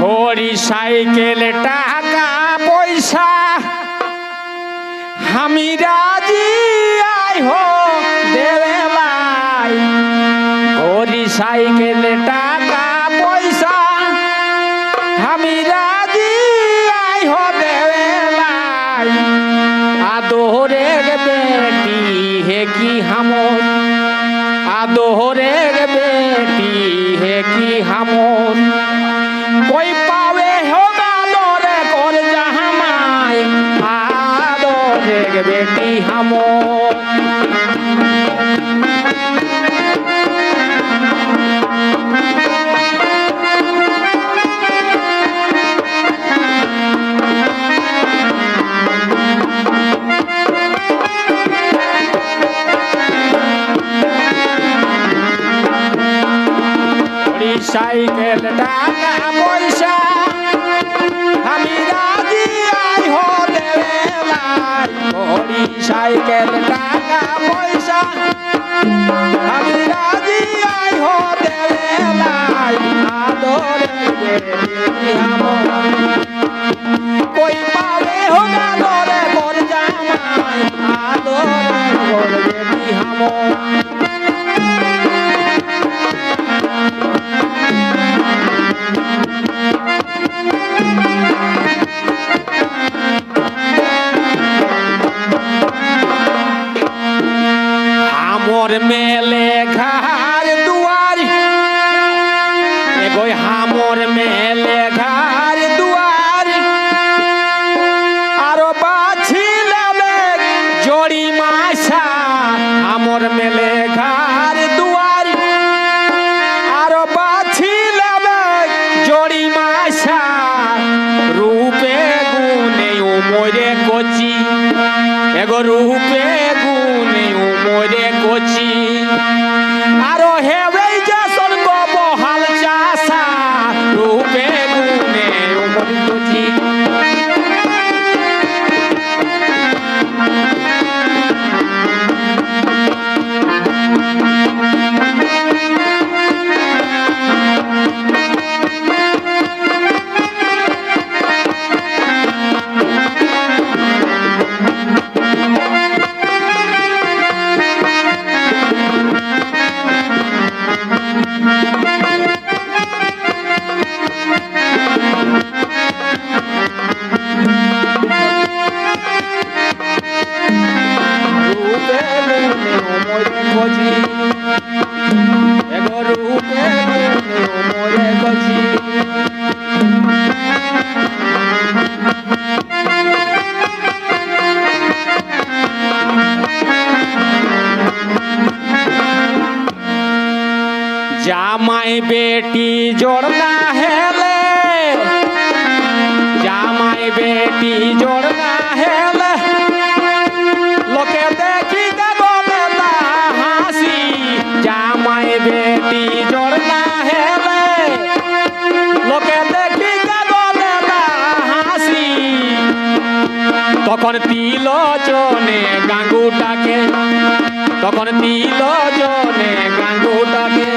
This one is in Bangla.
ঘড়ি সাইকেল টাকা পয়সা আমি রাজি আই হো দেবে লাই। ঘড়ি সাইকেল টাকা পয়সা আমি রাজি আই হো দেবে লাই। আদরের বেটি হে কি হামর, আদরের বেটি হে কি হামর। কই পাবে হো গাদরে কর জাহামাই, আদরের বেটি হামর। সাইকেল টাকা পয়সা আমি রাজি আই হো দেবে লাই। ঘড়ি সাইকেল টাকা পয়সা আমি রাজি আই হো দেবে লাই। আদরের বেটি হামর, কই পাবে হো গাদরে কর জামাই, আদরের বেটি হামর। হামর মেলে ঘর দুয়ার, এগো হামর মেলে ঘর দুয়ার। আরো বাছি লেবে জড়ি মাসা, হামর মেলে ঘর দুয়ার। আরো বাছি লেবে জড়ি মাসা, রূপে গুণে উমরে কচি, এগো রূপে গুণে উমরে কচি। আরো হেবে যে স্বর্গ বহাল চাষা, রূপে গুণে উমরে কচি। জামাই বেটি জোড় না হেলে, জামাই বেটি জোড় না হেলে, লোকে দেখি বলে তা হাসি। জামাই বেটি জোড় না হেলে, লোকে দেখি বলে তা হাসি। তখন তিলজনে গাঙ্গুটাকে, তখন তিলজনে গাঙ্গুটাকে